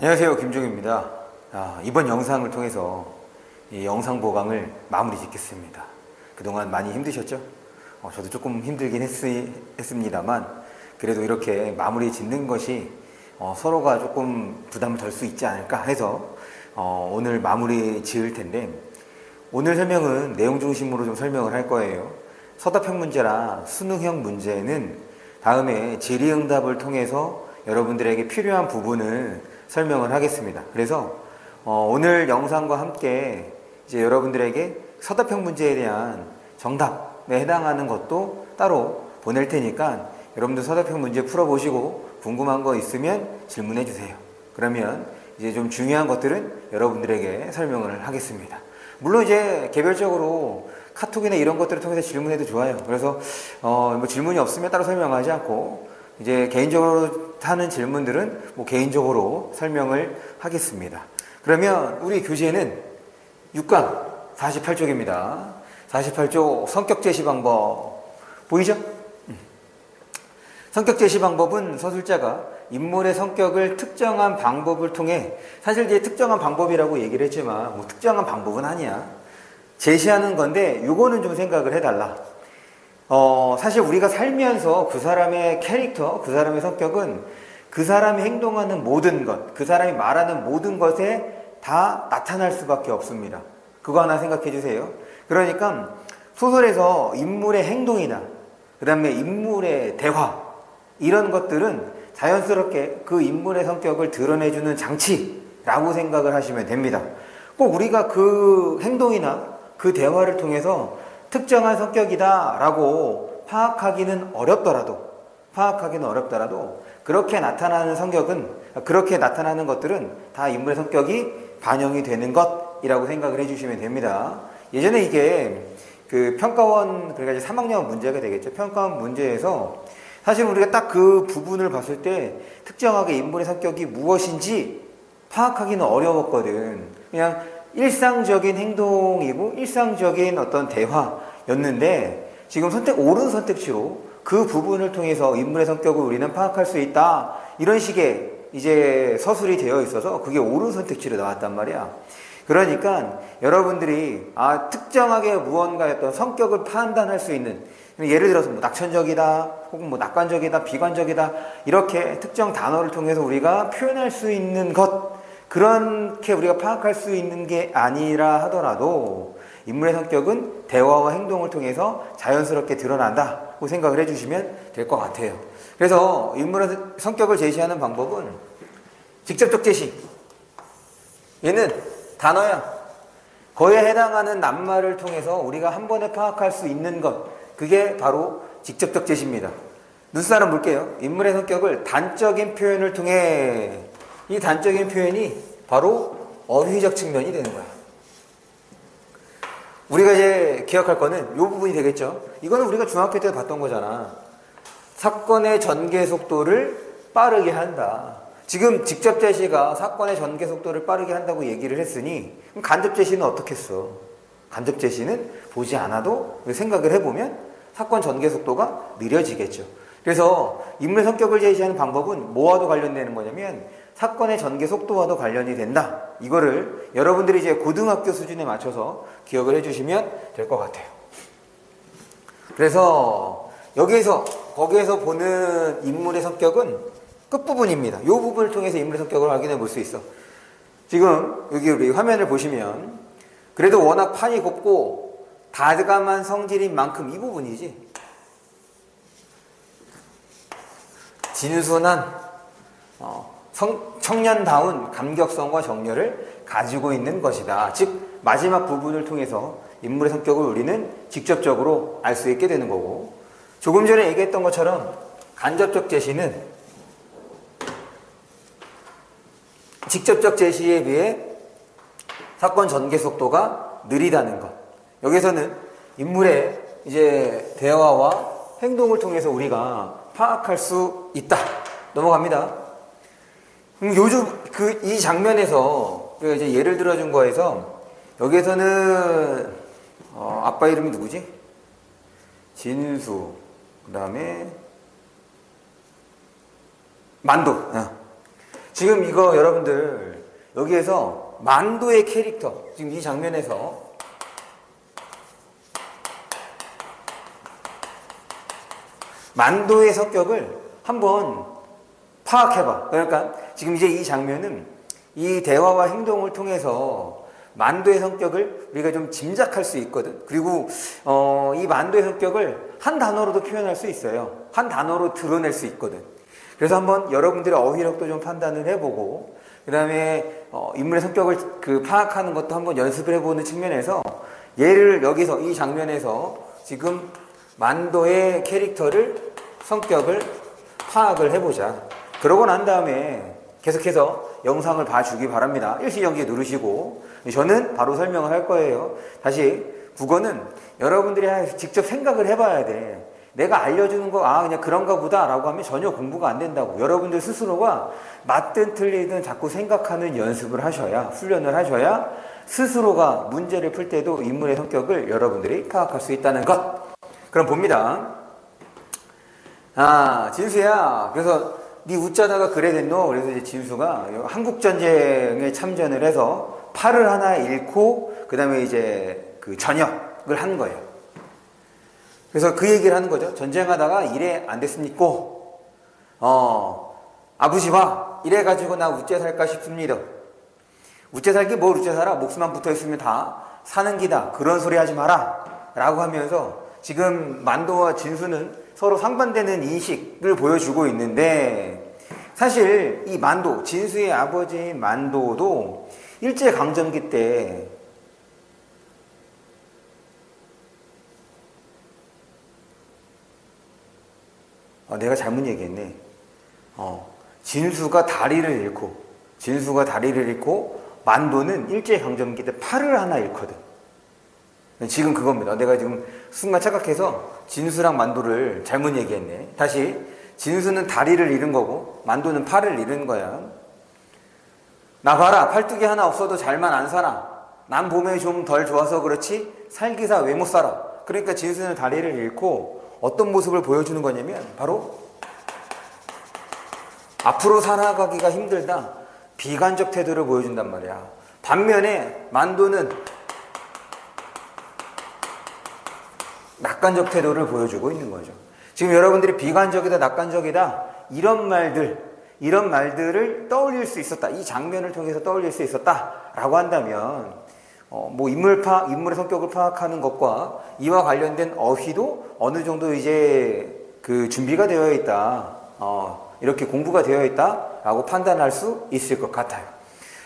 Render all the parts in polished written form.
안녕하세요, 김종입니다. 이번 영상을 통해서 이 영상 보강을 마무리 짓겠습니다. 그동안 많이 힘드셨죠? 저도 조금 힘들긴 했습니다만 그래도 이렇게 마무리 짓는 것이 서로가 조금 부담을 덜 수 있지 않을까 해서 오늘 마무리 지을 텐데, 오늘 설명은 내용 중심으로 좀 설명을 할 거예요. 서답형 문제라 수능형 문제는 다음에 질의응답을 통해서 여러분들에게 필요한 부분을 설명을 하겠습니다. 그래서 오늘 영상과 함께 이제 여러분들에게 서답형 문제에 대한 정답에 해당하는 것도 따로 보낼 테니까 여러분들 서답형 문제 풀어보시고 궁금한 거 있으면 질문해 주세요. 그러면 이제 좀 중요한 것들은 여러분들에게 설명을 하겠습니다. 물론 이제 개별적으로 카톡이나 이런 것들을 통해서 질문해도 좋아요. 그래서 뭐 질문이 없으면 따로 설명하지 않고 이제 개인적으로 하는 질문들은 뭐 개인적으로 설명을 하겠습니다. 그러면 우리 교재는 6강 48쪽입니다. 48쪽 성격 제시 방법 보이죠? 성격 제시 방법은 서술자가 인물의 성격을 특정한 방법을 통해, 사실 이제 특정한 방법이라고 얘기를 했지만 뭐 특정한 방법은 아니야. 제시하는 건데 요거는 좀 생각을 해달라. 사실 우리가 살면서 그 사람의 캐릭터, 그 사람의 성격은 그 사람이 행동하는 모든 것, 그 사람이 말하는 모든 것에 다 나타날 수밖에 없습니다. 그거 하나 생각해 주세요. 그러니까 소설에서 인물의 행동이나 그 다음에 인물의 대화, 이런 것들은 자연스럽게 그 인물의 성격을 드러내주는 장치라고 생각을 하시면 됩니다. 꼭 우리가 그 행동이나 그 대화를 통해서 특정한 성격이다 라고 파악하기는 어렵더라도 그렇게 나타나는 성격은, 그렇게 나타나는 것들은 다 인물의 성격이 반영이 되는 것이라고 생각을 해주시면 됩니다. 예전에 이게 그 평가원, 그러니까 이제 3학년 문제가 되겠죠. 평가원 문제에서 사실 우리가 딱 그 부분을 봤을 때 특정하게 인물의 성격이 무엇인지 파악하기는 어려웠거든. 그냥 일상적인 행동이고 일상적인 어떤 대화였는데 지금 옳은 선택지로 그 부분을 통해서 인물의 성격을 우리는 파악할 수 있다, 이런 식의 이제 서술이 되어 있어서 그게 옳은 선택지로 나왔단 말이야. 그러니까 여러분들이 특정하게 무언가의 어떤 성격을 판단할 수 있는, 예를 들어서 뭐 낙천적이다 혹은 뭐 낙관적이다, 비관적이다, 이렇게 특정 단어를 통해서 우리가 표현할 수 있는 것, 그렇게 우리가 파악할 수 있는 게 아니라 하더라도 인물의 성격은 대화와 행동을 통해서 자연스럽게 드러난다고 생각을 해주시면 될 것 같아요. 그래서 인물의 성격을 제시하는 방법은 직접적 제시, 얘는 단어야. 거기에 해당하는 낱말을 통해서 우리가 한 번에 파악할 수 있는 것, 그게 바로 직접적 제시입니다. 눈사람 볼게요. 인물의 성격을 단적인 표현을 통해, 이 단적인 표현이 바로 어휘적 측면이 되는 거야. 우리가 이제 기억할 거는 이 부분이 되겠죠. 이거는 우리가 중학교 때 봤던 거잖아. 사건의 전개 속도를 빠르게 한다. 지금 직접 제시가 사건의 전개 속도를 빠르게 한다고 얘기를 했으니 그럼 간접 제시는 어떻게 했어? 간접 제시는 보지 않아도 생각을 해보면 사건 전개 속도가 느려지겠죠. 그래서 인물 성격을 제시하는 방법은 뭐와도 관련되는 거냐면 사건의 전개 속도와도 관련이 된다. 이거를 여러분들이 이제 고등학교 수준에 맞춰서 기억을 해주시면 될 것 같아요. 그래서 거기에서 보는 인물의 성격은 끝부분입니다. 이 부분을 통해서 인물의 성격을 확인해 볼 수 있어. 지금 여기 우리 화면을 보시면 그래도 워낙 판이 곱고 다감한 성질인 만큼 이 부분이지. 진순한 청년다운 감격성과 정열을 가지고 있는 것이다. 즉 마지막 부분을 통해서 인물의 성격을 우리는 직접적으로 알 수 있게 되는 거고, 조금 전에 얘기했던 것처럼 간접적 제시는 직접적 제시에 비해 사건 전개 속도가 느리다는 것. 여기서는 인물의 이제 대화와 행동을 통해서 우리가 파악할 수 있다. 넘어갑니다. 요즘 이 장면에서 이제 예를 들어준 거에서 여기에서는 아빠 이름이 누구지? 진수, 그 다음에 만두. 지금 이거 여러분들 여기에서 만도의 캐릭터, 지금 이 장면에서 만도의 성격을 한번 파악해봐. 그러니까 지금 이제 이 장면은 이 대화와 행동을 통해서 만도의 성격을 우리가 좀 짐작할 수 있거든. 그리고 이 만도의 성격을 한 단어로도 표현할 수 있어요. 한 단어로 드러낼 수 있거든. 그래서 한번 여러분들의 어휘력도 좀 판단을 해보고, 그 다음에 인물의 성격을 파악하는 것도 한번 연습을 해보는 측면에서 얘를 여기서 이 장면에서 지금 만도의 캐릭터를, 성격을 파악을 해보자. 그러고 난 다음에 계속해서 영상을 봐주기 바랍니다. 일시정지 누르시고 저는 바로 설명을 할 거예요. 다시 국어는 여러분들이 직접 생각을 해봐야 돼. 내가 알려주는 거 그냥 그런가 보다 라고 하면 전혀 공부가 안 된다고. 여러분들 스스로가 맞든 틀리든 자꾸 생각하는 연습을 하셔야, 훈련을 하셔야 스스로가 문제를 풀 때도 인물의 성격을 여러분들이 파악할 수 있다는 것. 그럼 봅니다. 진수야, 그래서 네 웃자다가 그래 됐노? 그래서 이제 진수가 한국전쟁에 참전을 해서 팔을 하나 잃고 그 다음에 이제 그 전역을 한 거예요. 그래서 그 얘기를 하는 거죠. 전쟁하다가 이래 안 됐습니까? 아버지와 이래가지고 나 우째 살까 싶습니다. 우째 살기 뭘 우째 살아? 목숨만 붙어있으면 다 사는 기다. 그런 소리 하지 마라 라고 하면서 지금 만도와 진수는 서로 상반되는 인식을 보여주고 있는데, 사실 이 만도, 진수의 아버지인 만도도 일제강점기 때 내가 잘못 얘기했네. 진수가 다리를 잃고 만도는 일제강점기 때 팔을 하나 잃거든. 지금 그겁니다. 내가 지금 순간 착각해서 진수랑 만도를 잘못 얘기했네. 다시, 진수는 다리를 잃은 거고 만도는 팔을 잃은 거야. 나 봐라, 팔뚝이 하나 없어도 잘만 안 살아. 남 몸에 좀 덜 좋아서 그렇지 살기사 왜 못 살아. 그러니까 진수는 다리를 잃고 어떤 모습을 보여주는 거냐면 바로 앞으로 살아가기가 힘들다, 비관적 태도를 보여준단 말이야. 반면에 만도는 낙관적 태도를 보여주고 있는 거죠. 지금 여러분들이 비관적이다, 낙관적이다 이런 말들을 떠올릴 수 있었다, 이 장면을 통해서 떠올릴 수 있었다라고 한다면 인물의 성격을 파악하는 것과 이와 관련된 어휘도 어느 정도 이제 준비가 되어 있다, 이렇게 공부가 되어 있다라고 판단할 수 있을 것 같아요.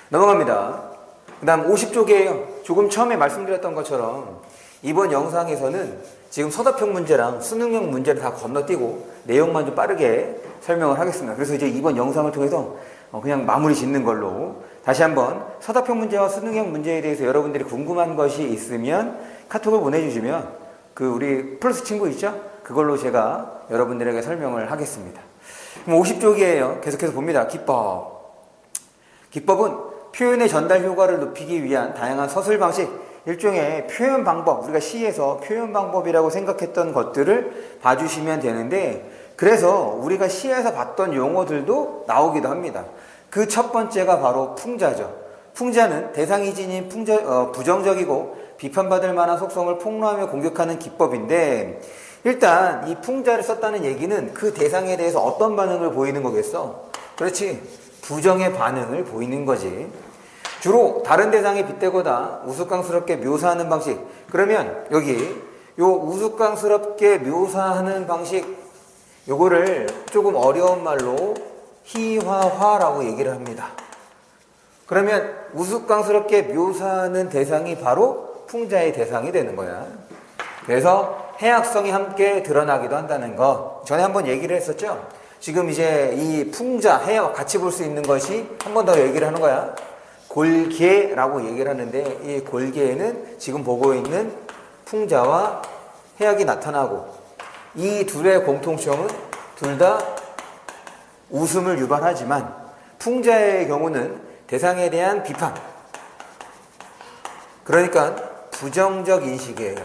넘어갑니다. 그 다음 50쪽이에요. 조금 처음에 말씀드렸던 것처럼 이번 영상에서는 지금 서답형 문제랑 수능형 문제를 다 건너뛰고 내용만 좀 빠르게 설명을 하겠습니다. 그래서 이제 이번 영상을 통해서 그냥 마무리 짓는 걸로, 다시 한번 서답형 문제와 수능형 문제에 대해서 여러분들이 궁금한 것이 있으면 카톡을 보내주시면 우리 플러스 친구 있죠? 그걸로 제가 여러분들에게 설명을 하겠습니다. 그럼 50쪽이에요. 계속해서 봅니다. 기법은 표현의 전달 효과를 높이기 위한 다양한 서술 방식, 일종의 표현 방법, 우리가 시에서 표현 방법이라고 생각했던 것들을 봐주시면 되는데, 그래서 우리가 시에서 봤던 용어들도 나오기도 합니다. 그 첫 번째가 바로 풍자죠. 풍자는 대상이 지닌 부정적이고 비판받을 만한 속성을 폭로하며 공격하는 기법인데, 일단 이 풍자를 썼다는 얘기는 그 대상에 대해서 어떤 반응을 보이는 거겠어? 그렇지, 부정의 반응을 보이는 거지. 주로 다른 대상에 빗대거나 우스꽝스럽게 묘사하는 방식. 그러면 여기 요 우스꽝스럽게 묘사하는 방식, 요거를 조금 어려운 말로 희화화라고 얘기를 합니다. 그러면 우스꽝스럽게 묘사하는 대상이 바로 풍자의 대상이 되는 거야. 그래서 해악성이 함께 드러나기도 한다는 거 전에 한번 얘기를 했었죠. 지금 이제 이 풍자, 해와 같이 볼 수 있는 것이 한 번 더 얘기를 하는 거야. 골계라고 얘기를 하는데, 이 골계에는 지금 보고 있는 풍자와 해악이 나타나고, 이 둘의 공통점은 둘 다 웃음을 유발하지만, 풍자의 경우는 대상에 대한 비판, 그러니까 부정적 인식이에요.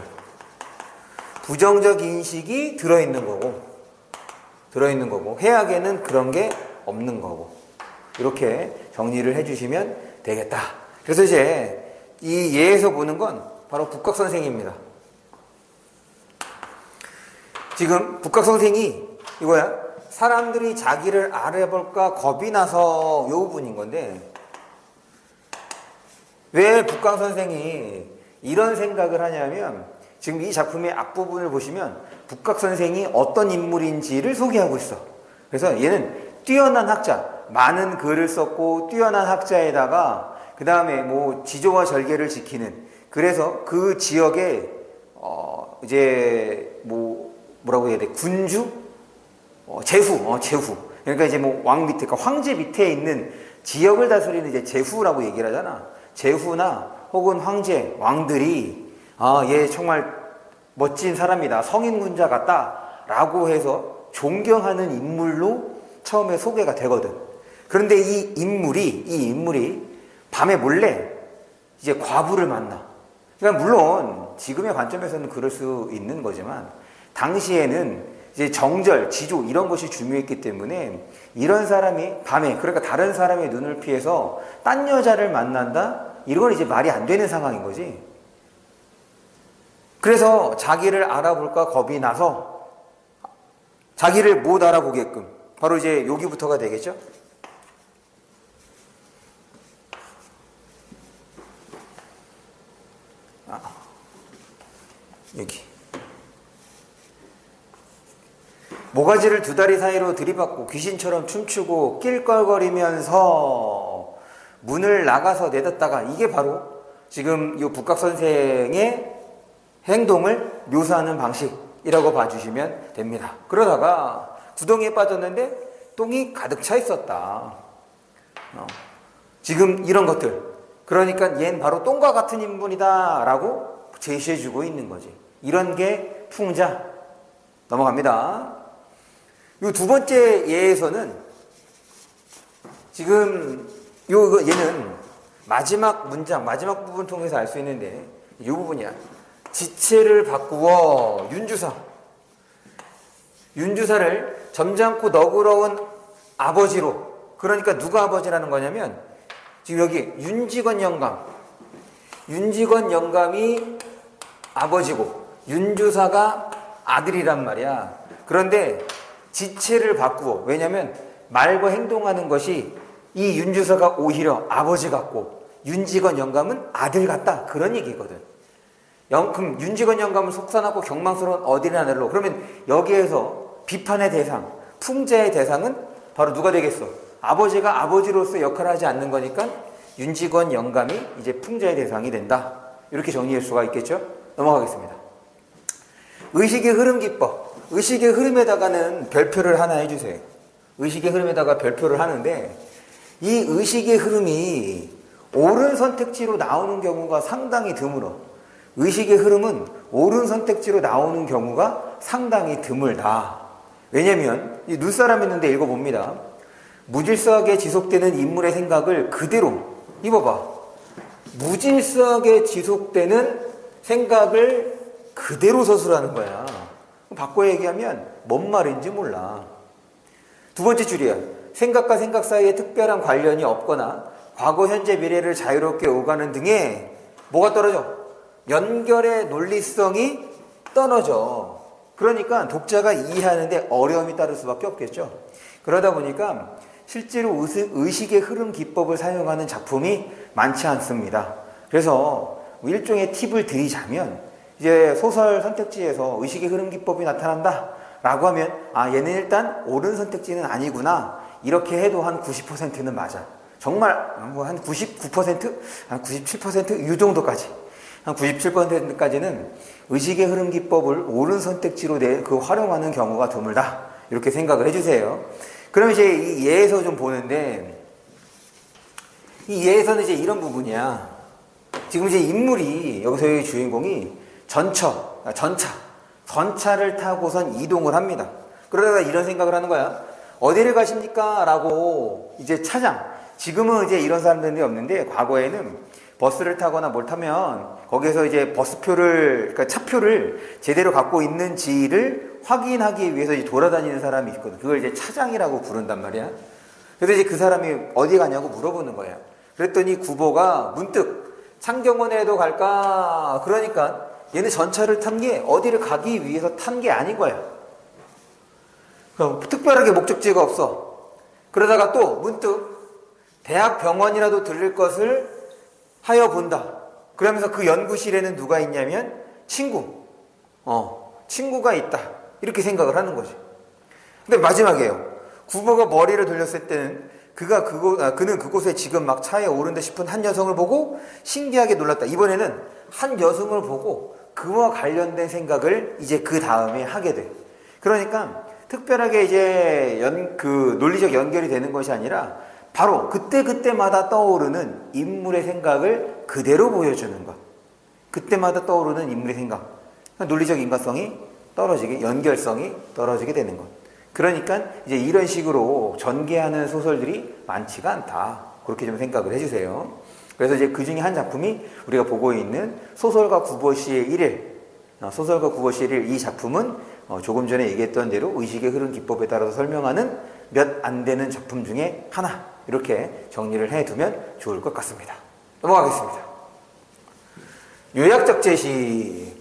부정적 인식이 들어있는 거고, 해악에는 그런 게 없는 거고. 이렇게 정리를 해주시면 되겠다. 그래서 이제 이 예에서 보는 건 바로 북각선생입니다. 지금 북각선생이 이거야. 사람들이 자기를 알아볼까 겁이 나서 요 부분인 건데, 왜 북각선생이 이런 생각을 하냐면, 지금 이 작품의 앞부분을 보시면 북각선생이 어떤 인물인지를 소개하고 있어. 그래서 얘는 뛰어난 학자, 많은 글을 썼고 뛰어난 학자에다가 그 다음에 뭐 지조와 절개를 지키는, 그래서 그 지역에 이제 뭐라고 해야 돼? 군주? 제후. 그러니까 이제 뭐 왕 밑에, 그러니까 황제 밑에 있는 지역을 다스리는 이제 제후라고 얘기를 하잖아. 제후나 혹은 황제, 왕들이 얘 정말 멋진 사람이다, 성인군자 같다 라고 해서 존경하는 인물로 처음에 소개가 되거든. 그런데 이 인물이 밤에 몰래 이제 과부를 만나. 그러니까 물론 지금의 관점에서는 그럴 수 있는 거지만, 당시에는 이제 정절, 지조 이런 것이 중요했기 때문에 이런 사람이 밤에, 그러니까 다른 사람의 눈을 피해서 딴 여자를 만난다? 이런 건 이제 말이 안 되는 상황인 거지. 그래서 자기를 알아볼까 겁이 나서 자기를 못 알아보게끔, 바로 이제 여기부터가 되겠죠? 여기. 모가지를 두 다리 사이로 들이받고 귀신처럼 춤추고 낄껄거리면서 문을 나가서 내닫다가, 이게 바로 지금 이 북각선생의 행동을 묘사하는 방식이라고 봐주시면 됩니다. 그러다가 구덩이에 빠졌는데 똥이 가득 차 있었다. 지금 이런 것들, 그러니까 얘는 바로 똥과 같은 인물이다 라고 제시해주고 있는 거지. 이런 게 풍자. 넘어갑니다. 이 두 번째 예에서는 지금 얘는 마지막 문장, 마지막 부분 통해서 알 수 있는데, 이 부분이야. 지체를 바꾸어 윤주사를 점잖고 너그러운 아버지로. 그러니까 누가 아버지라는 거냐면, 지금 여기 윤직원 영감이 아버지고 윤주사가 아들이란 말이야. 그런데 지체를 바꾸어. 왜냐면 말과 행동하는 것이 이 윤주사가 오히려 아버지 같고 윤직원 영감은 아들 같다, 그런 얘기거든. 그럼 윤직원 영감은 속상하고 경망스러운 어린이 아들로, 그러면 여기에서 비판의 대상, 풍자의 대상은 바로 누가 되겠어? 아버지가 아버지로서 역할을 하지 않는 거니까 윤직원 영감이 이제 풍자의 대상이 된다. 이렇게 정리할 수가 있겠죠? 넘어가겠습니다. 의식의 흐름 기법. 의식의 흐름에다가는 별표를 하나 해주세요. 의식의 흐름에다가 별표를 하는데, 이 의식의 흐름이 옳은 선택지로 나오는 경우가 상당히 드물어. 의식의 흐름은 옳은 선택지로 나오는 경우가 상당히 드물다. 왜냐면 이 눈사람 있는데 읽어봅니다. 무질서하게 지속되는 인물의 생각을 그대로, 입어봐. 무질서하게 지속되는 생각을 그대로 서술하는 거야. 바꿔 얘기하면 뭔 말인지 몰라. 두 번째 줄이야. 생각과 생각 사이에 특별한 관련이 없거나 과거, 현재, 미래를 자유롭게 오가는 등의 뭐가 떨어져? 연결의 논리성이 떨어져. 그러니까 독자가 이해하는데 어려움이 따를 수밖에 없겠죠. 그러다 보니까 실제로 의식의 흐름 기법을 사용하는 작품이 많지 않습니다. 그래서 일종의 팁을 드리자면, 이제 소설 선택지에서 의식의 흐름 기법이 나타난다 라고 하면, 얘는 일단 옳은 선택지는 아니구나, 이렇게 해도 한 90%는 맞아. 정말 뭐 한 99%? 한 97%? 이 정도까지, 한 97%까지는 의식의 흐름 기법을 옳은 선택지로 활용하는 경우가 드물다, 이렇게 생각을 해주세요. 그럼 이제 이 예에서 좀 보는데, 이 예에서는 이제 이런 부분이야. 지금 이제 인물이, 여기서의 주인공이 전차를 타고선 이동을 합니다. 그러다가 이런 생각을 하는 거야. 어디를 가십니까? 라고 이제 지금은 이제 이런 사람들이 없는데, 과거에는 버스를 타거나 뭘 타면 거기에서 이제 버스표를, 그러니까 차표를 제대로 갖고 있는지를 확인하기 위해서 이제 돌아다니는 사람이 있거든. 그걸 이제 차장이라고 부른단 말이야. 그래서 이제 그 사람이 어디 가냐고 물어보는 거예요. 그랬더니 구보가 문득 창경원에도 갈까? 그러니까 얘는 전차를 탄 게 어디를 가기 위해서 탄 게 아닌 거야. 그럼 특별하게 목적지가 없어. 그러다가 또 문득 대학 병원이라도 들릴 것을 하여 본다. 그러면서 그 연구실에는 누가 있냐면 친구가 있다. 이렇게 생각을 하는 거지. 근데 마지막이에요. 구보가 머리를 돌렸을 때는 그는 그곳에 지금 막 차에 오른다 싶은 한 여성을 보고 신기하게 놀랐다. 이번에는 한 여성을 보고 그와 관련된 생각을 이제 그 다음에 하게 돼. 그러니까 특별하게 이제 논리적 연결이 되는 것이 아니라 바로 그때마다 떠오르는 인물의 생각을 그대로 보여주는 것. 그때마다 떠오르는 인물의 생각. 논리적 인과성이 떨어지게, 연결성이 떨어지게 되는 것. 그러니까 이제 이런 식으로 전개하는 소설들이 많지가 않다. 그렇게 좀 생각을 해주세요. 그래서 이제 그 중에 한 작품이 우리가 보고 있는 소설가 구보시의 일일. 소설가 구보시의 일일, 이 작품은 조금 전에 얘기했던 대로 의식의 흐름 기법에 따라서 설명하는 몇 안 되는 작품 중에 하나. 이렇게 정리를 해두면 좋을 것 같습니다. 넘어가겠습니다. 요약적 제시.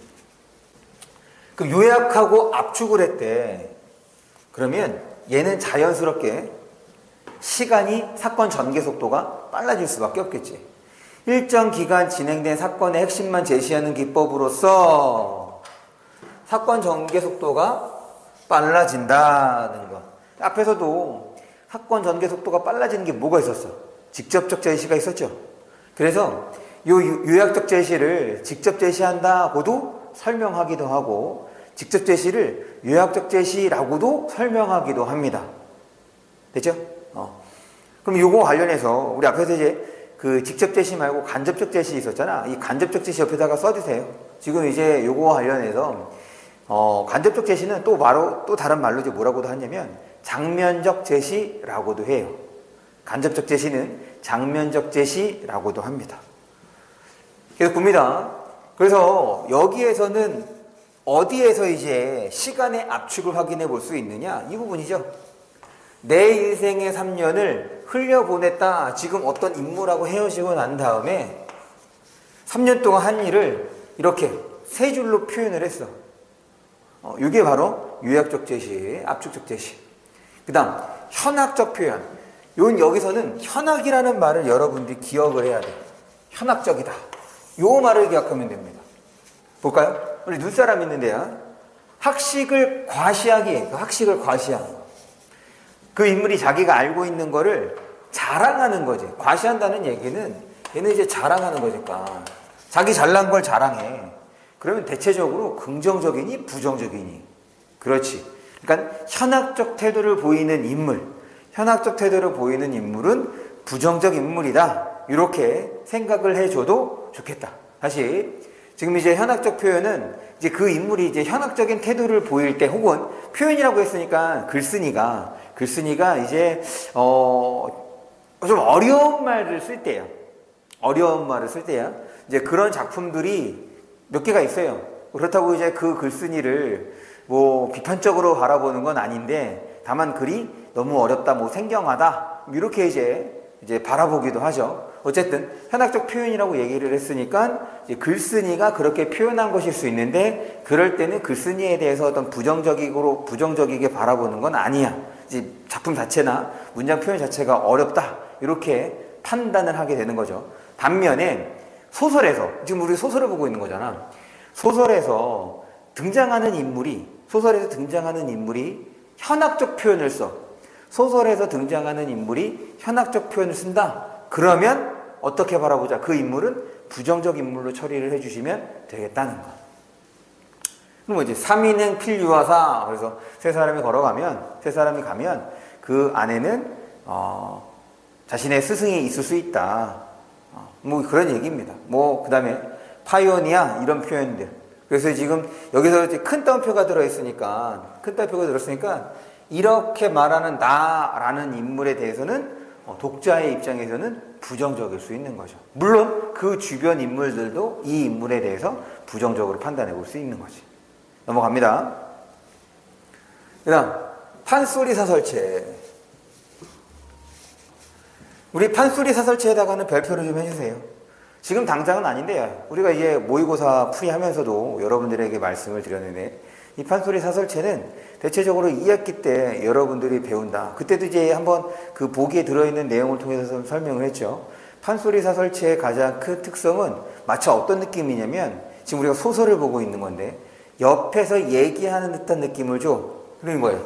그 요약하고 압축을 했대. 그러면 얘는 자연스럽게 사건 전개 속도가 빨라질 수밖에 없겠지. 일정 기간 진행된 사건의 핵심만 제시하는 기법으로서 사건 전개 속도가 빨라진다는 것. 앞에서도 사건 전개 속도가 빨라지는 게 뭐가 있었어? 직접적 제시가 있었죠. 그래서 이 요약적 제시를 직접 제시한다고도 설명하기도 하고 직접 제시를 요약적 제시라고도 설명하기도 합니다. 됐죠? 그럼 요거 관련해서 우리 앞에서 이제 그 직접 제시 말고 간접적 제시 있었잖아. 이 간접적 제시 옆에다가 써주세요. 지금 이제 요거 관련해서 간접적 제시는 또 다른 말로 이제 뭐라고도 하냐면 장면적 제시라고도 해요. 간접적 제시는 장면적 제시라고도 합니다. 계속 봅니다. 그래서 여기에서는 어디에서 이제 시간의 압축을 확인해 볼 수 있느냐? 이 부분이죠. 내 인생의 3년을 흘려보냈다. 지금 어떤 인물하고 헤어지고 난 다음에 3년 동안 한 일을 이렇게 세 줄로 표현을 했어. 이게 바로 요약적 제시, 압축적 제시. 그 다음 현학적 표현. 여기서는 현학이라는 말을 여러분들이 기억을 해야 돼. 현학적이다. 요 말을 기억하면 됩니다. 볼까요? 우리 눈사람 있는데요. 학식을 과시하기, 학식을 과시하는 거. 그 인물이 자기가 알고 있는 거를 자랑하는 거지. 과시한다는 얘기는 얘는 이제 자랑하는 거니까. 자기 잘난 걸 자랑해. 그러면 대체적으로 긍정적이니 부정적이니. 그렇지. 그러니까 현학적 태도를 보이는 인물, 현학적 태도를 보이는 인물은 부정적 인물이다. 이렇게 생각을 해줘도 좋겠다. 다시 지금 이제 현학적 표현은 이제 그 인물이 이제 현학적인 태도를 보일 때 혹은 표현이라고 했으니까 글쓴이가 이제 좀 어려운 말을 쓸 때야. 어려운 말을 쓸 때야. 이제 그런 작품들이 몇 개가 있어요. 그렇다고 이제 그 글쓴이를 뭐 비판적으로 바라보는 건 아닌데 다만 글이 너무 어렵다, 뭐 생경하다 이렇게 이제 바라보기도 하죠. 어쨌든 현학적 표현이라고 얘기를 했으니까 이제 글쓴이가 그렇게 표현한 것일 수 있는데 그럴 때는 글쓴이에 대해서 어떤 부정적이게 바라보는 건 아니야. 이제 작품 자체나 문장 표현 자체가 어렵다 이렇게 판단을 하게 되는 거죠. 반면에 소설에서 지금 우리 소설을 보고 있는 거잖아. 소설에서 등장하는 인물이 현학적 표현을 써. 소설에서 등장하는 인물이 현학적 표현을 쓴다. 그러면 어떻게 바라보자. 그 인물은 부정적 인물로 처리를 해주시면 되겠다는 것. 그럼 이제 3인행 필유하사. 그래서 세 사람이 가면 그 안에는 자신의 스승이 있을 수 있다. 뭐 그런 얘기입니다. 뭐 그 다음에 파이오니아 이런 표현들. 그래서 지금 여기서 이제 큰 따옴표가 들어있으니까 이렇게 말하는 나라는 인물에 대해서는 독자의 입장에서는 부정적일 수 있는 거죠. 물론 그 주변 인물들도 이 인물에 대해서 부정적으로 판단해 볼 수 있는 거지. 넘어갑니다. 그 다음 판소리 사설체. 우리 판소리 사설체에다가는 별표를 좀 해주세요. 지금 당장은 아닌데 우리가 이제 모의고사 풀이하면서도 여러분들에게 말씀을 드렸는데 이 판소리 사설체는 대체적으로 2학기 때 여러분들이 배운다. 그때도 이제 한번 그 보기에 들어있는 내용을 통해서 좀 설명을 했죠. 판소리 사설체의 가장 큰 특성은 마치 어떤 느낌이냐면 지금 우리가 소설을 보고 있는 건데 옆에서 얘기하는 듯한 느낌을 줘. 그런 거예요.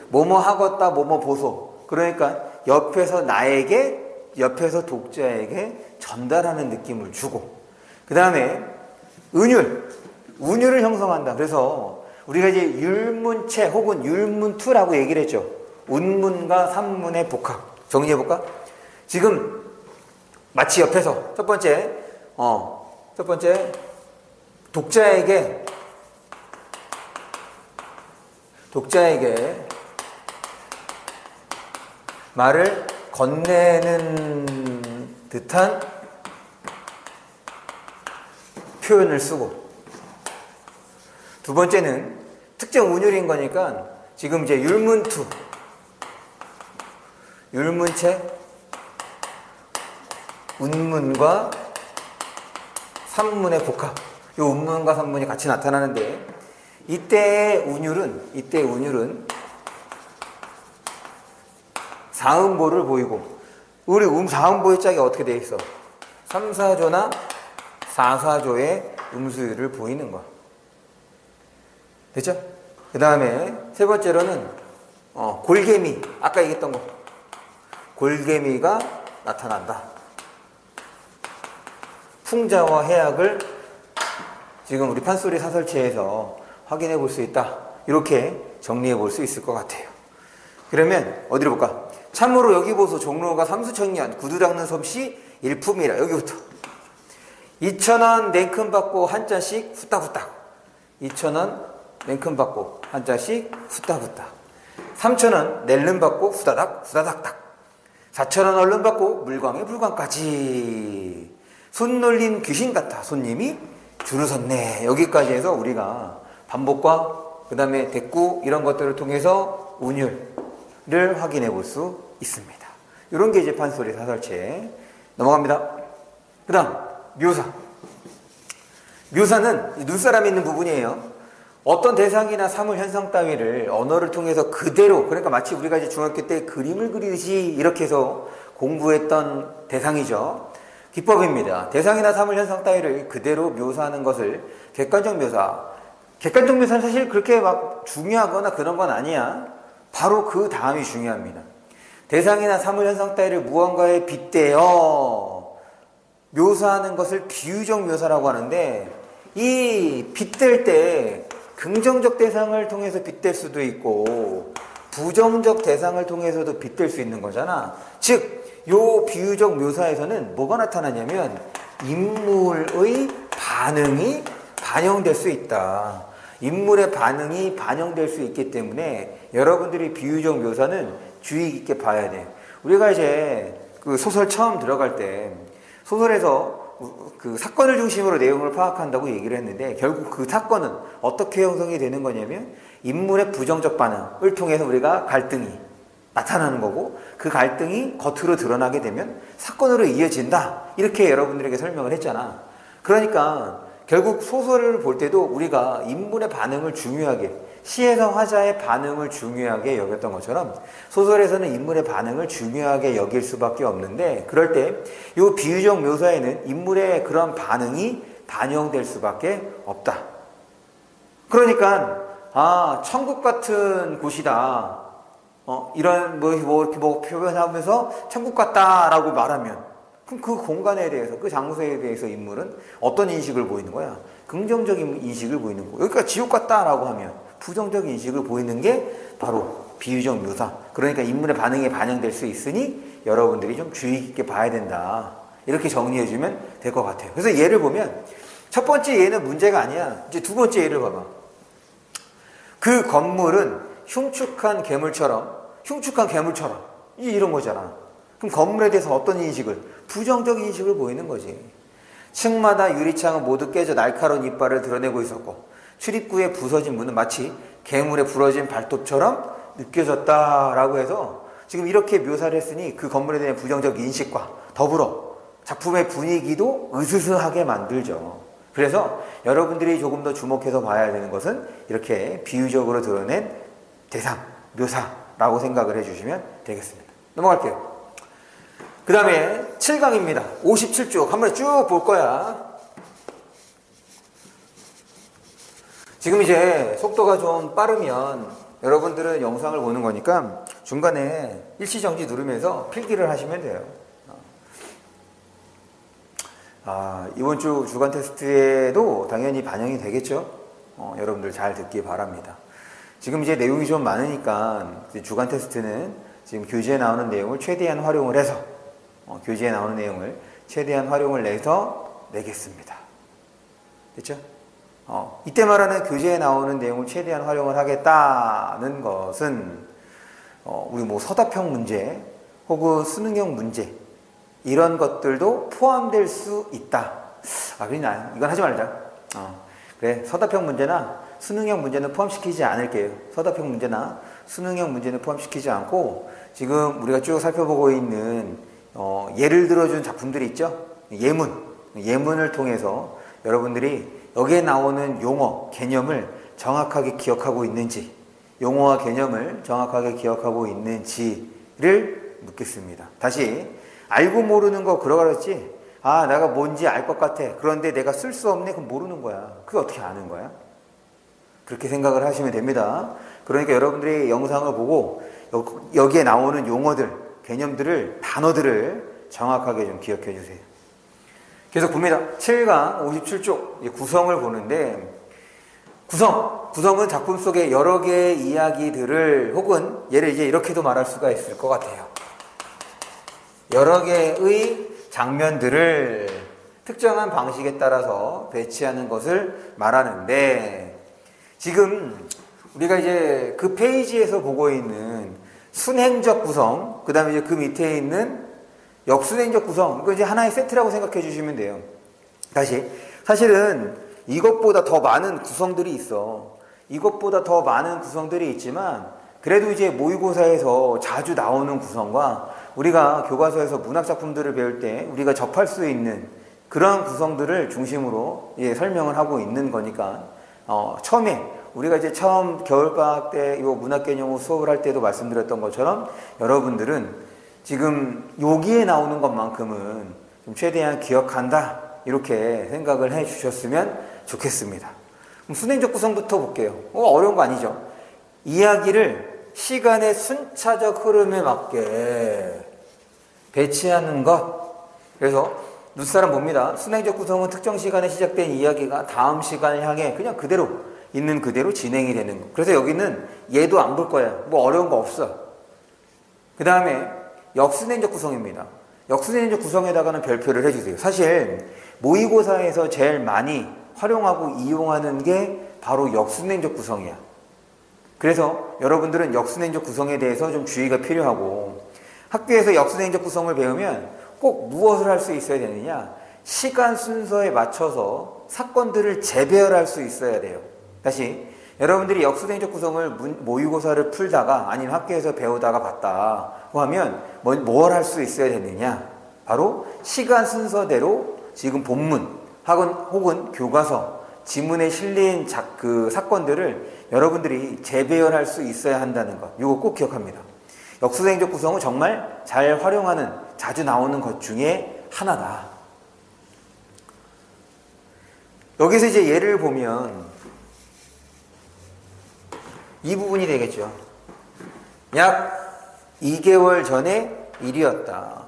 뭐뭐 하겠다, 뭐뭐 보소. 그러니까 옆에서 나에게, 옆에서 독자에게 전달하는 느낌을 주고 그 다음에 운율을 형성한다. 그래서 우리가 이제 율문체 혹은 율문투라고 얘기를 했죠. 운문과 산문의 복합. 정리해볼까? 지금 마치 옆에서 첫 번째 독자에게 말을 건네는 듯한 표현을 쓰고 두 번째는 특정 운율인 거니까 지금 이제 율문투, 율문체, 운문과 산문의 복합. 이 운문과 산문이 같이 나타나는데 이때의 운율은 사음보를 보이고 우리 사음보의 짝이 어떻게 되어 있어? 3, 4조나 4, 4조의 음수율을 보이는 거. 됐죠? 그 다음에 세 번째로는 골개미. 아까 얘기했던 거. 골개미가 나타난다. 풍자와 해악을 지금 우리 판소리 사설체에서 확인해 볼 수 있다. 이렇게 정리해 볼 수 있을 것 같아요. 그러면 어디로 볼까? 참으로 여기 보소. 종로가 삼수청년 구두 닦는 솜씨 일품이라. 여기부터 2,000원 냉큼 받고 한 잔씩 후딱후딱. 2,000원 냉큼 받고 한 잔씩 후딱후딱. 3,000원 낼름 받고 후다닥 후다닥닥. 4,000원 얼른 받고 물광에 불광까지. 손 놀린 귀신 같아 손님이 줄을 섰네. 여기까지 해서 우리가 반복과 그 다음에 대꾸 이런 것들을 통해서 운율을 확인해 볼 수 있습니다. 이런 게 이제 판소리 사설체. 넘어갑니다. 그 다음 묘사. 묘사는 눈사람이 있는 부분이에요. 어떤 대상이나 사물 현상 따위를 언어를 통해서 그대로, 그러니까 마치 우리가 이제 중학교 때 그림을 그리듯이 이렇게 해서 공부했던 대상이죠. 기법입니다. 대상이나 사물 현상 따위를 그대로 묘사하는 것을 객관적 묘사. 객관적 묘사는 사실 그렇게 막 중요하거나 그런 건 아니야. 바로 그 다음이 중요합니다. 대상이나 사물 현상 따위를 무언가에 빗대어 묘사하는 것을 비유적 묘사라고 하는데, 이 빗댈 때 긍정적 대상을 통해서 빗댈 수도 있고 부정적 대상을 통해서도 빗댈 수 있는 거잖아. 즉, 요 비유적 묘사에서는 뭐가 나타나냐면 인물의 반응이 반영될 수 있다. 인물의 반응이 반영될 수 있기 때문에 여러분들이 비유적 묘사는 주의 깊게 봐야 돼. 우리가 이제 그 소설 처음 들어갈 때 소설에서 그 사건을 중심으로 내용을 파악한다고 얘기를 했는데, 결국 그 사건은 어떻게 형성이 되는 거냐면 인물의 부정적 반응을 통해서 우리가 갈등이 나타나는 거고, 그 갈등이 겉으로 드러나게 되면 사건으로 이어진다. 이렇게 여러분들에게 설명을 했잖아. 그러니까 결국 소설을 볼 때도 우리가 인물의 반응을 중요하게, 시에서 화자의 반응을 중요하게 여겼던 것처럼 소설에서는 인물의 반응을 중요하게 여길 수밖에 없는데, 그럴 때 이 비유적 묘사에는 인물의 그런 반응이 반영될 수밖에 없다. 그러니까 천국 같은 곳이다. 이런 이렇게 표현하면서 천국 같다라고 말하면, 그럼 그 공간에 대해서, 그 장소에 대해서 인물은 어떤 인식을 보이는 거야? 긍정적인 인식을 보이는 거야. 여기가 지옥 같다라고 하면 부정적인 인식을 보이는 게 바로 비유적 묘사. 그러니까 인물의 반응이 반영될 수 있으니 여러분들이 좀 주의 깊게 봐야 된다. 이렇게 정리해주면 될 것 같아요. 그래서 예를 보면 첫 번째 예는 문제가 아니야. 이제 두 번째 예를 봐봐. 그 건물은 흉측한 괴물처럼 이런 거잖아. 그럼 건물에 대해서 어떤 인식을? 부정적 인식을 보이는 거지. 층마다 유리창은 모두 깨져 날카로운 이빨을 드러내고 있었고, 출입구에 부서진 문은 마치 괴물의 부러진 발톱처럼 느껴졌다라고 해서 지금 이렇게 묘사를 했으니 그 건물에 대한 부정적 인식과 더불어 작품의 분위기도 으스스하게 만들죠. 그래서 여러분들이 조금 더 주목해서 봐야 되는 것은 이렇게 비유적으로 드러낸 대상, 묘사라고 생각을 해주시면 되겠습니다. 넘어갈게요. 그 다음에 7강입니다. 57쪽 한 번에 쭉 볼 거야. 지금 이제 속도가 좀 빠르면 여러분들은 영상을 보는 거니까 중간에 일시정지 누르면서 필기를 하시면 돼요. 이번 주 주간 테스트에도 당연히 반영이 되겠죠. 여러분들 잘 듣기 바랍니다. 지금 이제 내용이 좀 많으니까 주간 테스트는 지금 교재에 나오는 내용을 최대한 활용을 해서 교재에 나오는 내용을 최대한 활용을 내서 내겠습니다. 됐죠? 이때 말하는 교재에 나오는 내용을 최대한 활용을 하겠다는 것은 우리 뭐 서답형 문제 혹은 수능형 문제 이런 것들도 포함될 수 있다. 그러나 이건 하지 말자. 그래, 서답형 문제나 수능형 문제는 포함시키지 않을게요. 서답형 문제나 수능형 문제는 포함시키지 않고 지금 우리가 쭉 살펴보고 있는 예를 들어준 작품들이 있죠. 예문을 통해서 여러분들이 여기에 나오는 용어, 개념을 정확하게 기억하고 있는지, 용어와 개념을 정확하게 기억하고 있는지를 묻겠습니다. 다시 알고 모르는 거 그러겠지. 내가 뭔지 알 것 같아. 그런데 내가 쓸 수 없네. 그럼 모르는 거야. 그게 어떻게 아는 거야? 그렇게 생각을 하시면 됩니다. 그러니까 여러분들이 영상을 보고 여기에 나오는 용어들, 개념들을, 단어들을 정확하게 좀 기억해 주세요. 계속 봅니다. 7강 57쪽 구성을 보는데 구성은 작품 속의 여러 개의 이야기들을 혹은 얘를 이제 이렇게도 말할 수가 있을 것 같아요. 여러 개의 장면들을 특정한 방식에 따라서 배치하는 것을 말하는데 지금 우리가 이제 그 페이지에서 보고 있는 순행적 구성, 그 다음에 이제 그 밑에 있는 역순행적 구성, 이거 이제 하나의 세트라고 생각해 주시면 돼요. 다시, 사실은 이것보다 더 많은 구성들이 있어. 이것보다 더 많은 구성들이 있지만, 그래도 이제 모의고사에서 자주 나오는 구성과 우리가 교과서에서 문학작품들을 배울 때 우리가 접할 수 있는 그런 구성들을 중심으로 설명을 하고 있는 거니까, 처음에 우리가 이제 처음 겨울방학 때 이 문학개념 수업을 할 때도 말씀드렸던 것처럼 여러분들은 지금 여기에 나오는 것만큼은 좀 최대한 기억한다 이렇게 생각을 해 주셨으면 좋겠습니다. 그럼 순행적 구성부터 볼게요. 어려운 거 아니죠? 이야기를 시간의 순차적 흐름에 맞게 배치하는 것. 그래서 눈사람 봅니다. 순행적 구성은 특정 시간에 시작된 이야기가 다음 시간을 향해 그냥 그대로 있는 그대로 진행이 되는 것. 그래서 여기는 얘도 안 볼 거야. 뭐 어려운 거 없어. 그 다음에 역순행적 구성입니다. 역순행적 구성에다가는 별표를 해주세요. 사실 모의고사에서 제일 많이 활용하고 이용하는 게 바로 역순행적 구성이야. 그래서 여러분들은 역순행적 구성에 대해서 좀 주의가 필요하고 학교에서 역순행적 구성을 배우면 꼭 무엇을 할 수 있어야 되느냐? 시간 순서에 맞춰서 사건들을 재배열할 수 있어야 돼요. 다시 여러분들이 역순행적 구성을 모의고사를 풀다가 아니면 학교에서 배우다가 봤다고 하면 뭘 할 수 있어야 되느냐? 바로 시간 순서대로 지금 본문 혹은 교과서 지문에 실린 그 사건들을 여러분들이 재배열할 수 있어야 한다는 것. 이거 꼭 기억합니다. 역순행적 구성은 정말 잘 활용하는 자주 나오는 것 중에 하나다. 여기서 이제 예를 보면 이 부분이 되겠죠. 약 2개월 전의 일이었다.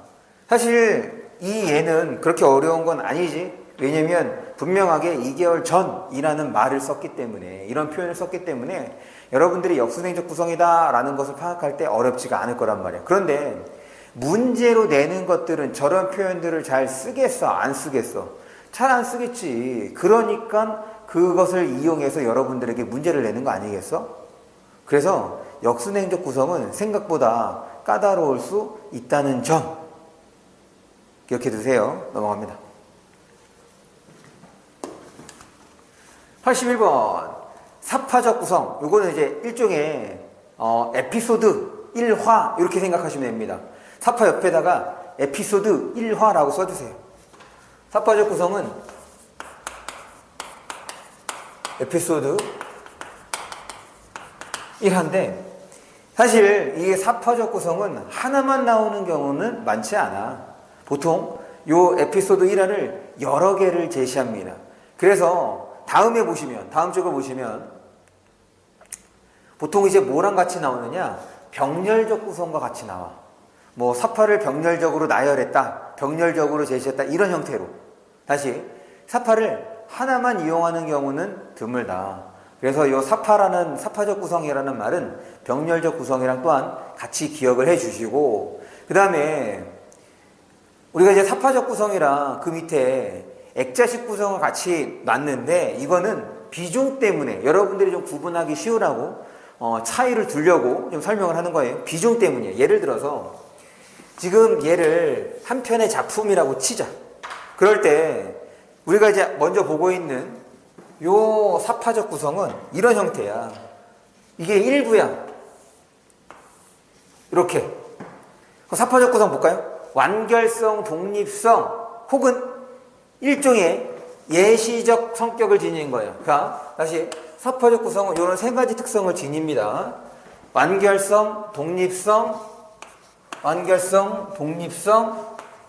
사실 이 예는 그렇게 어려운 건 아니지. 왜냐면 분명하게 2개월 전이라는 말을 썼기 때문에, 이런 표현을 썼기 때문에 여러분들이 역순행적 구성이다 라는 것을 파악할 때 어렵지가 않을 거란 말이야. 그런데 문제로 내는 것들은 저런 표현들을 잘 쓰겠어? 안 쓰겠어? 잘 안 쓰겠지. 그러니까 그것을 이용해서 여러분들에게 문제를 내는 거 아니겠어? 그래서 역순행적 구성은 생각보다 까다로울 수 있다는 점 기억해 두세요. 넘어갑니다. 81번 사파적 구성. 이거는 이제 일종의 에피소드 1화 이렇게 생각하시면 됩니다. 사파 옆에다가 에피소드 1화라고 써주세요. 사파적 구성은 에피소드 1화인데 사실 이게 사파적 구성은 하나만 나오는 경우는 많지 않아. 보통 요 에피소드 1화를 여러 개를 제시합니다. 그래서 다음에 보시면, 다음 쪽을 보시면 보통 이제 뭐랑 같이 나오느냐? 병렬적 구성과 같이 나와. 뭐 사파를 병렬적으로 나열했다, 병렬적으로 제시했다 이런 형태로. 다시 사파를 하나만 이용하는 경우는 드물다. 그래서 이 사파라는 사파적 구성이라는 말은 병렬적 구성이랑 또한 같이 기억을 해주시고, 그 다음에 우리가 이제 사파적 구성이랑 그 밑에 액자식 구성을 같이 놨는데 이거는 비중 때문에 여러분들이 좀 구분하기 쉬우라고 차이를 두려고 좀 설명을 하는 거예요. 비중 때문이에요. 예를 들어서 지금 얘를 한 편의 작품이라고 치자. 그럴 때 우리가 이제 먼저 보고 있는 요 사파적 구성은 이런 형태야. 이게 일부야. 이렇게. 사파적 구성 볼까요? 완결성, 독립성 혹은 일종의 예시적 성격을 지닌 거예요. 그러니까 다시 사파적 구성은 이런 세 가지 특성을 지닙니다. 완결성, 독립성,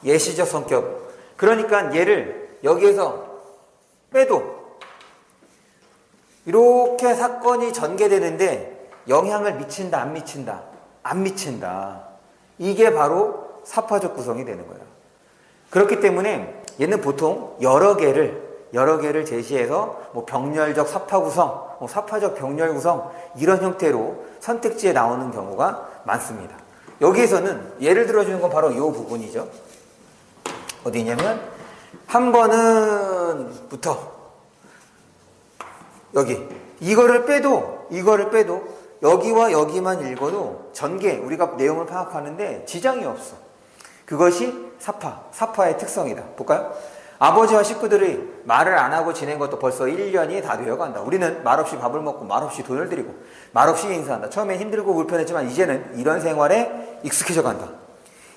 예시적 성격. 그러니까 얘를 여기에서 빼도 이렇게 사건이 전개되는데 영향을 미친다, 안 미친다? 안 미친다. 이게 바로 사파적 구성이 되는 거예요. 그렇기 때문에 얘는 보통 여러 개를 제시해서 뭐 병렬적 사파 구성, 뭐 사파적 병렬 구성 이런 형태로 선택지에 나오는 경우가 많습니다. 여기에서는 예를 들어주는 건 바로 이 부분이죠. 어디 있냐면 한 번은 부터 여기 이거를 빼도 여기와 여기만 읽어도 전개 우리가 내용을 파악하는데 지장이 없어. 그것이 사파의 특성이다. 볼까요? 아버지와 식구들이 말을 안 하고 지낸 것도 벌써 1년이 다 되어간다. 우리는 말없이 밥을 먹고 말없이 돈을 들이고 말없이 인사한다. 처음엔 힘들고 불편했지만 이제는 이런 생활에 익숙해져 간다.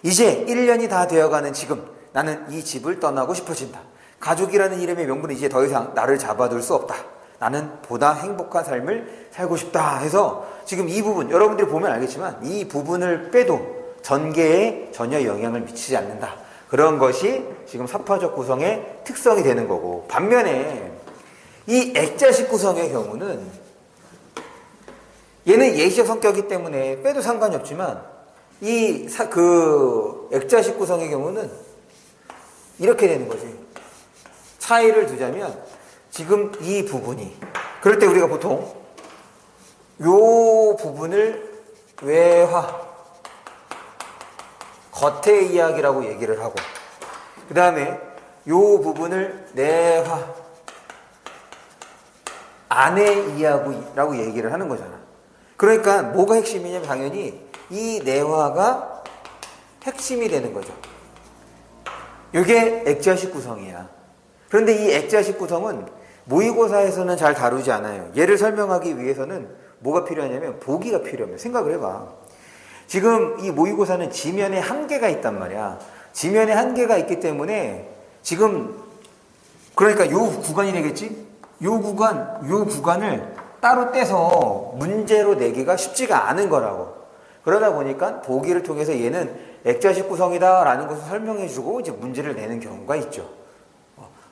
이제 1년이 다 되어가는 지금 나는 이 집을 떠나고 싶어진다. 가족이라는 이름의 명분은 이제 더 이상 나를 잡아둘 수 없다. 나는 보다 행복한 삶을 살고 싶다 해서 지금 이 부분 여러분들이 보면 알겠지만 이 부분을 빼도 전개에 전혀 영향을 미치지 않는다. 그런 것이 지금 사파적 구성의 특성이 되는 거고, 반면에 이 액자식 구성의 경우는 얘는 예시적 성격이기 때문에 빼도 상관이 없지만 이 액자식 구성의 경우는 이렇게 되는 거지. 차이를 두자면 지금 이 부분이 그럴 때 우리가 보통 요 부분을 외화 겉의 이야기라고 얘기를 하고 그 다음에 요 부분을 내화 안의 이야기라고 얘기를 하는 거잖아. 그러니까 뭐가 핵심이냐면 당연히 이 내화가 핵심이 되는 거죠. 이게 액자식 구성이야. 그런데 이 액자식 구성은 모의고사에서는 잘 다루지 않아요. 얘를 설명하기 위해서는 뭐가 필요하냐면 보기가 필요합니다. 생각을 해봐. 지금 이 모의고사는 지면에 한계가 있단 말이야. 지면에 한계가 있기 때문에 지금 그러니까 요 구간이 되겠지? 요 구간을 따로 떼서 문제로 내기가 쉽지가 않은 거라고. 그러다 보니까 보기를 통해서 얘는 액자식 구성이다 라는 것을 설명해주고 이제 문제를 내는 경우가 있죠.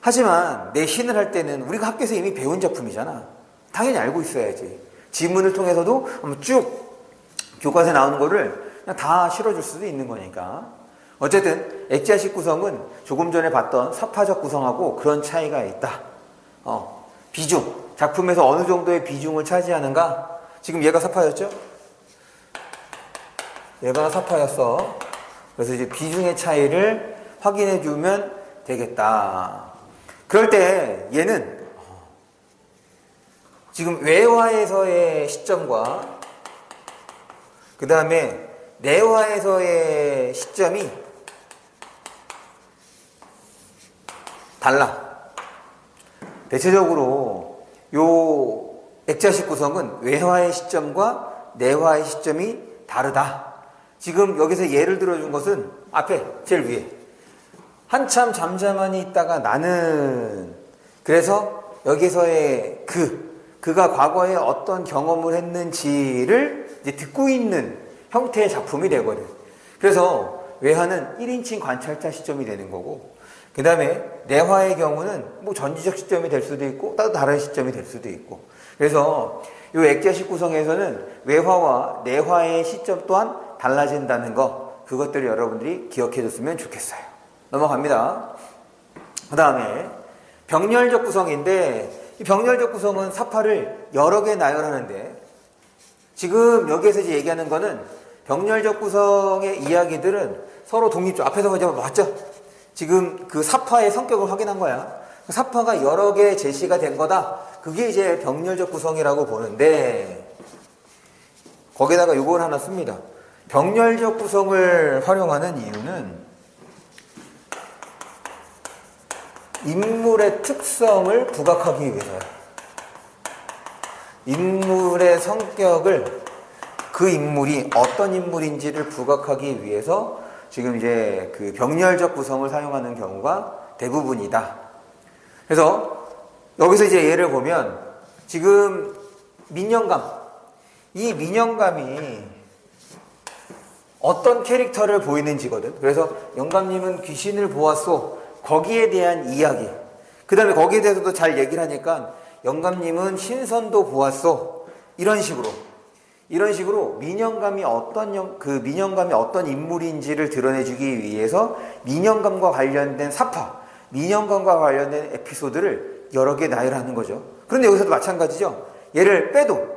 하지만 내신을 할 때는 우리가 학교에서 이미 배운 작품이잖아. 당연히 알고 있어야지. 지문을 통해서도 쭉 교과서에 나오는 거를 그냥 다 실어줄 수도 있는 거니까. 어쨌든 액자식 구성은 조금 전에 봤던 사파적 구성하고 그런 차이가 있다. 비중, 작품에서 어느 정도의 비중을 차지하는가? 지금 얘가 사파였죠? 얘가 사파였어. 그래서 이제 비중의 차이를 확인해 주면 되겠다. 그럴 때 얘는 지금 외화에서의 시점과 그 다음에 내화에서의 시점이 달라. 대체적으로 요 액자식 구성은 외화의 시점과 내화의 시점이 다르다. 지금 여기서 예를 들어준 것은 앞에 제일 위에 한참 잠잠하니 있다가 나는, 그래서 여기서의 그가 과거에 어떤 경험을 했는지를 이제 듣고 있는 형태의 작품이 되거든. 그래서 외화는 1인칭 관찰자 시점이 되는 거고, 그 다음에 내화의 경우는 뭐 전지적 시점이 될 수도 있고 또 다른 시점이 될 수도 있고, 그래서 이 액자식 구성에서는 외화와 내화의 시점 또한 달라진다는 거, 그것들을 여러분들이 기억해 줬으면 좋겠어요. 넘어갑니다. 그 다음에 병렬적 구성인데, 이 병렬적 구성은 사파를 여러 개 나열하는데, 지금 여기에서 이제 얘기하는 거는 병렬적 구성의 이야기들은 서로 독립적, 앞에서 먼저 봤죠? 지금 그 사파의 성격을 확인한 거야. 사파가 여러 개 제시가 된 거다. 그게 이제 병렬적 구성이라고 보는데, 거기다가 요걸 하나 씁니다. 병렬적 구성을 활용하는 이유는 인물의 특성을 부각하기 위해서요. 인물의 성격을, 그 인물이 어떤 인물인지를 부각하기 위해서 지금 이제 그 병렬적 구성을 사용하는 경우가 대부분이다. 그래서 여기서 이제 예를 보면 지금 민영감, 이 민영감이 어떤 캐릭터를 보이는지거든. 그래서 영감님은 귀신을 보았소. 거기에 대한 이야기. 그 다음에 거기에 대해서도 잘 얘기를 하니까 영감님은 신선도 보았소. 이런 식으로 민영감이 어떤 인물인지를 드러내주기 위해서 민영감과 관련된 사파, 민영감과 관련된 에피소드를 여러 개 나열하는 거죠. 그런데 여기서도 마찬가지죠. 얘를 빼도,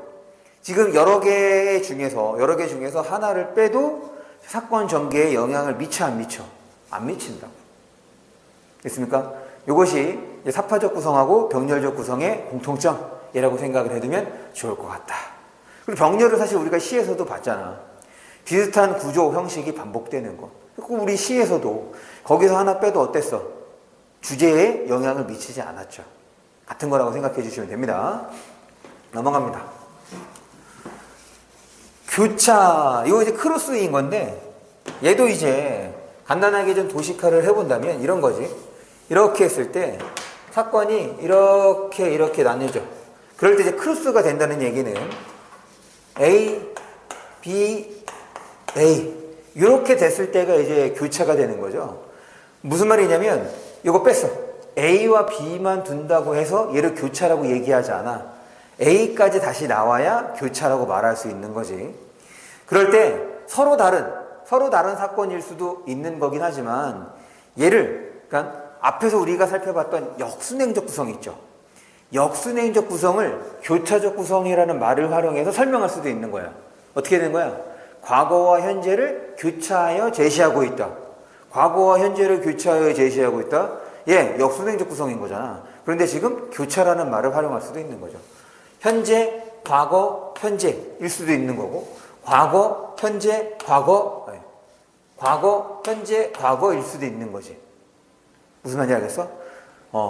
지금 여러 개 중에서 하나를 빼도 사건 전개에 영향을 미쳐, 안 미쳐? 안 미친다. 됐습니까? 이것이 사파적 구성하고 병렬적 구성의 공통점이라고 생각을 해두면 좋을 것 같다. 그리고 병렬은 사실 우리가 시에서도 봤잖아. 비슷한 구조 형식이 반복되는 거. 우리 시에서도 거기서 하나 빼도 어땠어? 주제에 영향을 미치지 않았죠. 같은 거라고 생각해 주시면 됩니다. 넘어갑니다. 교차, 이거 이제 크로스인 건데, 얘도 이제 간단하게 좀 도식화를 해본다면 이런 거지. 이렇게 했을 때 사건이 이렇게 나뉘죠. 그럴 때 이제 크로스가 된다는 얘기는 A, B, A 이렇게 됐을 때가 이제 교차가 되는 거죠. 무슨 말이냐면 이거 뺐어. A와 B만 둔다고 해서 얘를 교차라고 얘기하지 않아. A까지 다시 나와야 교차라고 말할 수 있는 거지. 그럴 때 서로 다른 사건일 수도 있는 거긴 하지만, 얘를 그러니까 앞에서 우리가 살펴봤던 역순행적 구성이 있죠. 역순행적 구성을 교차적 구성이라는 말을 활용해서 설명할 수도 있는 거야. 어떻게 되는 거야? 과거와 현재를 교차하여 제시하고 있다. 과거와 현재를 교차하여 제시하고 있다. 예, 역순행적 구성인 거잖아. 그런데 지금 교차라는 말을 활용할 수도 있는 거죠. 현재, 과거, 현재일 수도 있는 거고, 과거, 현재, 과거, 현재, 과거일 수도 있는 거지. 무슨 말인지 알겠어?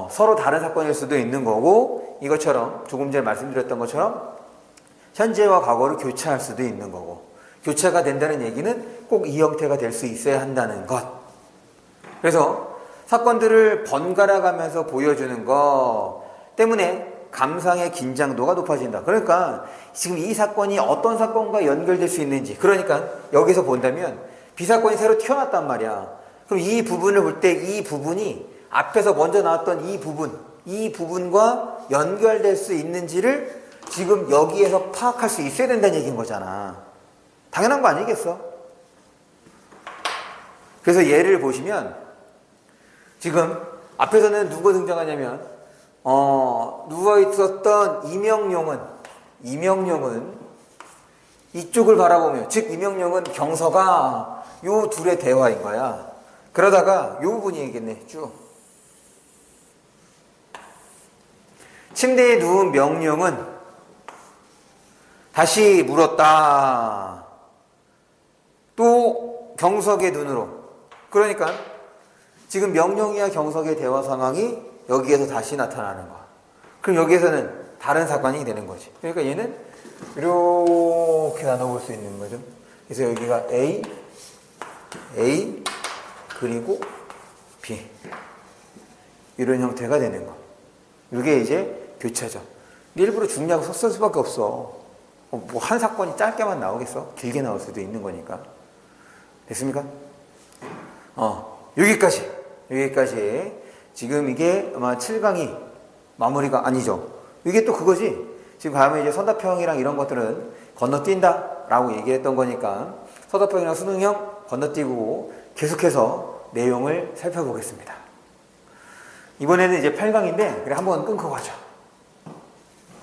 서로 다른 사건일 수도 있는 거고, 이것처럼 조금 전에 말씀드렸던 것처럼 현재와 과거를 교차할 수도 있는 거고, 교차가 된다는 얘기는 꼭 이 형태가 될 수 있어야 한다는 것. 그래서 사건들을 번갈아 가면서 보여주는 것 때문에 감상의 긴장도가 높아진다. 그러니까 지금 이 사건이 어떤 사건과 연결될 수 있는지, 그러니까 여기서 본다면 B사건이 새로 튀어났단 말이야. 그럼 이 부분을 볼 때 이 부분이 앞에서 먼저 나왔던 이 부분과 연결될 수 있는지를 지금 여기에서 파악할 수 있어야 된다는 얘기인 거잖아. 당연한 거 아니겠어? 그래서 예를 보시면 지금 앞에서는 누가 등장하냐면 누워있었던 이명룡은 이쪽을 바라보며, 즉 이명룡은 경서가 요 둘의 대화인 거야. 그러다가 요 부분이 얘기했네. 쭉 침대에 누운 명룡은 다시 물었다. 또 경석의 눈으로. 그러니까 지금 명룡이와 경석의 대화 상황이 여기에서 다시 나타나는 거야. 그럼 여기에서는 다른 사건이 되는 거지. 그러니까 얘는 이렇게 나눠볼 수 있는 거죠. 그래서 여기가 A, A, 그리고 B. 이런 형태가 되는 거. 이게 이제 교차죠. 일부러 중략을 썼을 수밖에 없어. 뭐 한 사건이 짧게만 나오겠어? 길게 나올 수도 있는 거니까. 됐습니까? 여기까지. 지금 이게 아마 7강이 마무리가 아니죠. 이게 또 그거지. 지금 다음에 이제 선답형이랑 이런 것들은 건너뛴다 라고 얘기했던 거니까 선답형이랑 수능형 건너뛰고 계속해서 내용을 살펴보겠습니다. 이번에는 이제 8강인데 그래 한번 끊고 가죠.